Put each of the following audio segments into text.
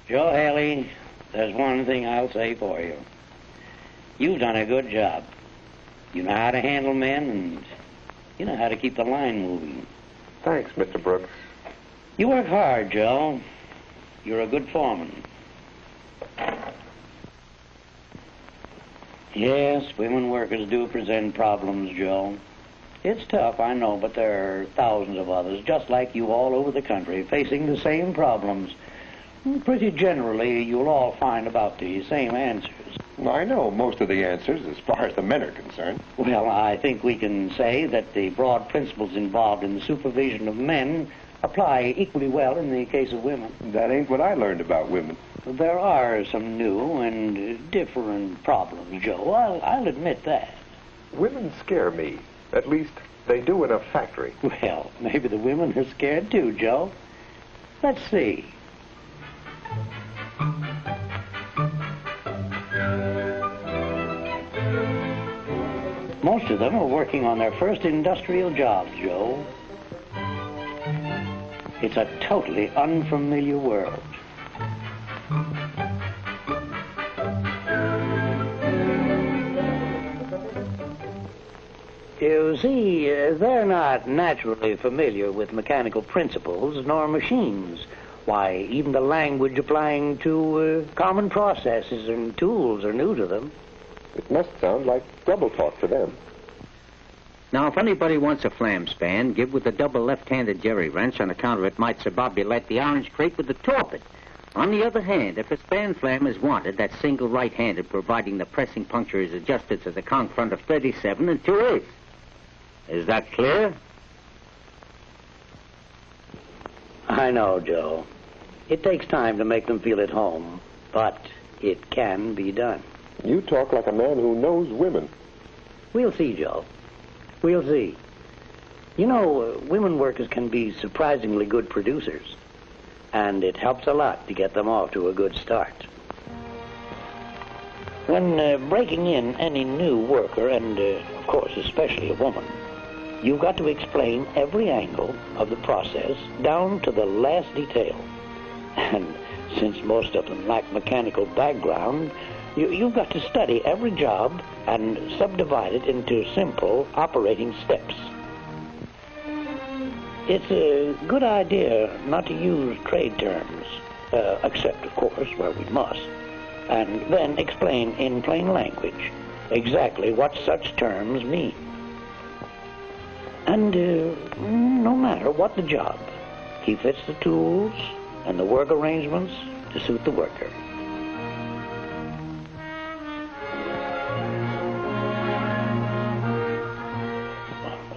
Joe Haley, there's one thing I'll say for you. You've done a good job. You know how to handle men, and you know how to keep the line moving. Thanks, Mr. Brooks. You work hard, Joe. You're a good foreman. Yes, women workers do present problems, Joe. It's tough, I know, but there are thousands of others, just like you all over the country, facing the same problems. Pretty generally, you'll all find about the same answers. I know most of the answers as far as the men are concerned. Well, I think we can say that the broad principles involved in the supervision of men apply equally well in the case of women. That ain't what I learned about women. There are some new and different problems, Joe. I'll admit that. Women scare me. At least, they do in a factory. Well, maybe the women are scared too, Joe. Let's see. Most of them are working on their first industrial jobs, Joe. It's a totally unfamiliar world. You see, they're not naturally familiar with mechanical principles nor machines. Why, even the language applying to common processes and tools are new to them. It must sound like double talk to them. Now, if anybody wants a flam span, give with the double left-handed jerry wrench on account of it might subbobulate the orange crepe with the torpid. On the other hand, if a span flam is wanted, that's single right-handed, providing the pressing puncture is adjusted to the conch front of 37 and 2/8. Is that clear? I know, Joe. It takes time to make them feel at home, but it can be done. You talk like a man who knows women. We'll see, Joe. We'll see. You know, women workers can be surprisingly good producers, and it helps a lot to get them off to a good start. When breaking in any new worker, and of course especially a woman, you've got to explain every angle of the process down to the last detail. And since most of them lack mechanical background, you've got to study every job and subdivide it into simple operating steps. It's a good idea not to use trade terms, except, of course, where we must, and then explain in plain language exactly what such terms mean. And no matter what the job, he fits the tools and the work arrangements to suit the worker.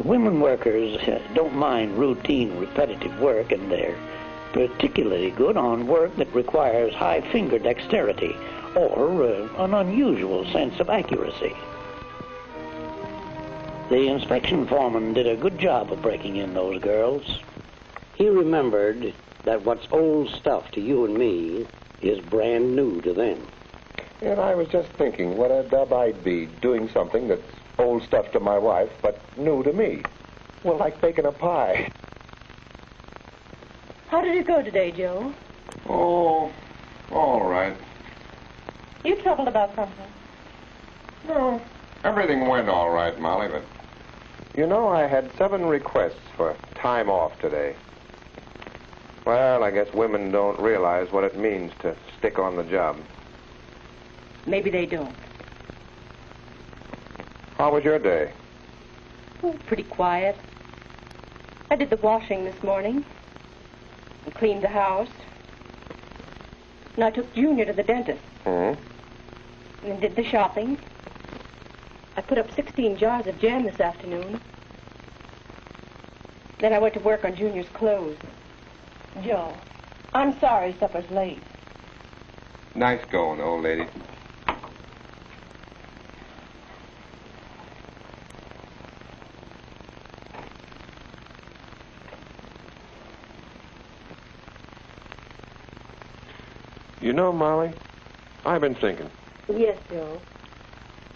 Women workers don't mind routine, repetitive work, and they're particularly good on work that requires high finger dexterity or an unusual sense of accuracy. The inspection foreman did a good job of breaking in those girls. He remembered that what's old stuff to you and me is brand new to them. And I was just thinking what a dub I'd be doing something that's old stuff to my wife, but new to me. Well, like baking a pie. How did it go today, Joe? Oh, all right. You troubled about something? No, everything went all right, Molly, but... You know, I had 7 requests for time off today. Well, I guess women don't realize what it means to stick on the job. Maybe they don't. How was your day? Oh, pretty quiet. I did the washing this morning and cleaned the house. And I took Junior to the dentist. Hmm? And did the shopping. I put up 16 jars of jam this afternoon. Then I went to work on Junior's clothes. Joe, I'm sorry supper's late. Nice going, old lady. You know, Molly, I've been thinking. Yes, Joe.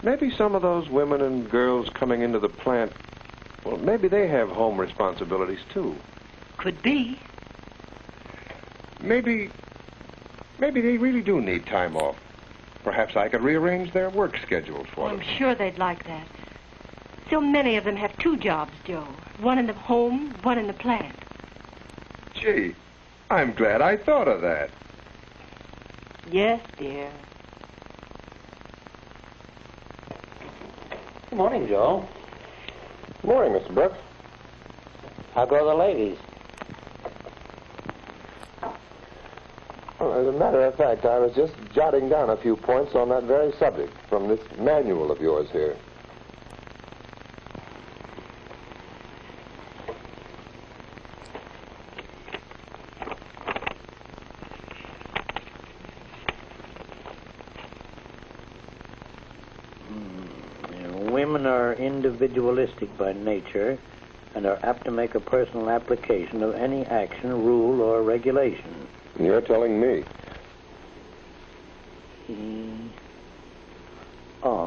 Maybe some of those women and girls coming into the plant, well, maybe they have home responsibilities, too. Could be. Maybe Maybe they really do need time off. Perhaps I could rearrange their work schedules for them. I'm sure they'd like that. So many of them have two jobs, Joe. One in the home, one in the plant. Gee, I'm glad I thought of that. Yes, dear. Good morning, Joe. Good morning, Mr. Brooks. How go the ladies? Well, as a matter of fact, I was just jotting down a few points on that very subject from this manual of yours here. Women are individualistic by nature and are apt to make a personal application of any action, rule, or regulation. You're telling me.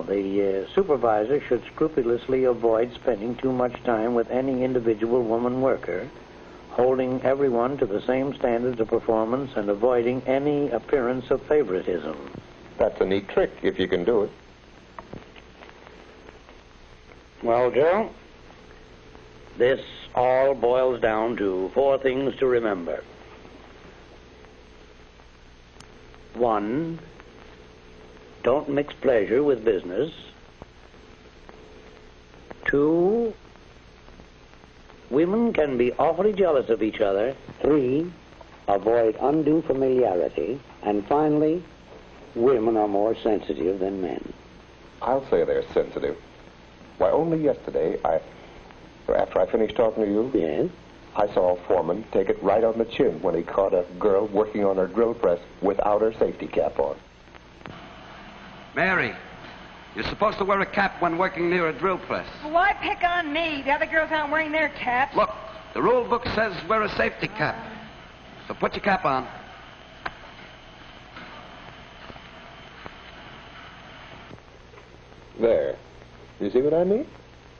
The supervisor should scrupulously avoid spending too much time with any individual woman worker, holding everyone to the same standards of performance and avoiding any appearance of favoritism. That's a neat trick, if you can do it. Well, Joe, this all boils down to 4 things to remember. 1, don't mix pleasure with business. 2, women can be awfully jealous of each other. 3, avoid undue familiarity. And finally, women are more sensitive than men. I'll say they're sensitive. Why, only yesterday, after I finished talking to you, Yes? I saw a foreman take it right on the chin when he caught a girl working on her drill press without her safety cap on. Mary, you're supposed to wear a cap when working near a drill press. Well, why pick on me? The other girls aren't wearing their caps. Look, the rule book says wear a safety cap. So put your cap on. There. You see what I mean?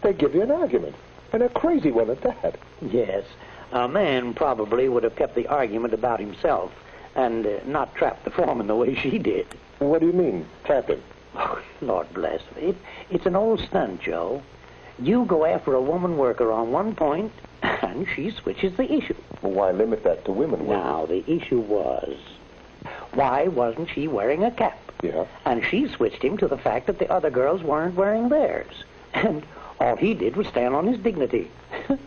They give you an argument, and a crazy one at that. Yes. A man probably would have kept the argument about himself and not trapped the foreman the way she did. What do you mean, trap him? Oh, Lord bless me. It's an old stunt, Joe. You go after a woman worker on one point, and she switches the issue. Well, why limit that to women? Now, the issue was, why wasn't she wearing a cap? Yeah. And she switched him to the fact that the other girls weren't wearing theirs. And all he did was stand on his dignity.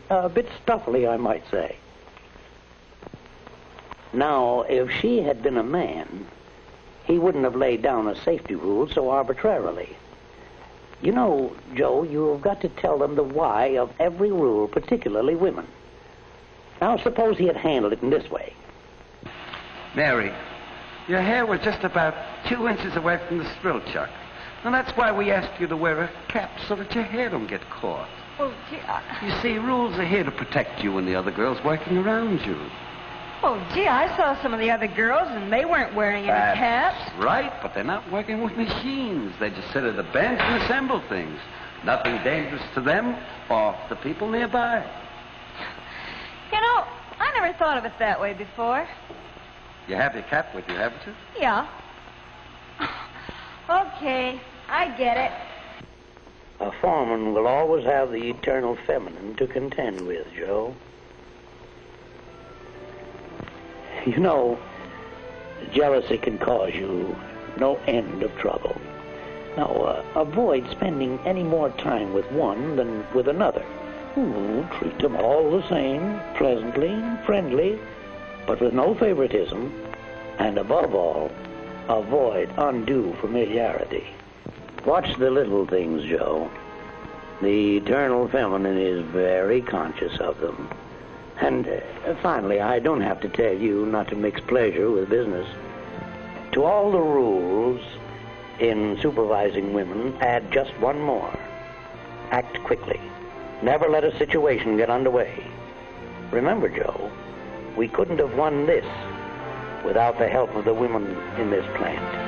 A bit stuffily, I might say. Now, if she had been a man, he wouldn't have laid down a safety rule so arbitrarily. You know, Joe, you've got to tell them the why of every rule, particularly women. Now, suppose he had handled it in this way. Mary, your hair was just about 2 inches away from the strill chuck. And that's why we asked you to wear a cap so that your hair don't get caught. Oh, gee, You see, rules are here to protect you and the other girls working around you. I saw some of the other girls, and they weren't wearing any caps. That's right, but they're not working with machines. They just sit at a bench and assemble things. Nothing dangerous to them or the people nearby. You know, I never thought of it that way before. You have your cap with you, haven't you? Yeah. Okay, I get it. A foreman will always have the eternal feminine to contend with, Joe. You know, jealousy can cause you no end of trouble. Now, avoid spending any more time with one than with another. Treat them all the same, pleasantly and friendly, but with no favoritism. And above all, avoid undue familiarity. Watch the little things, Joe. The eternal feminine is very conscious of them. And finally, I don't have to tell you not to mix pleasure with business. To all the rules in supervising women, add just one more. Act quickly. Never let a situation get underway. Remember, Joe, we couldn't have won this without the help of the women in this plant.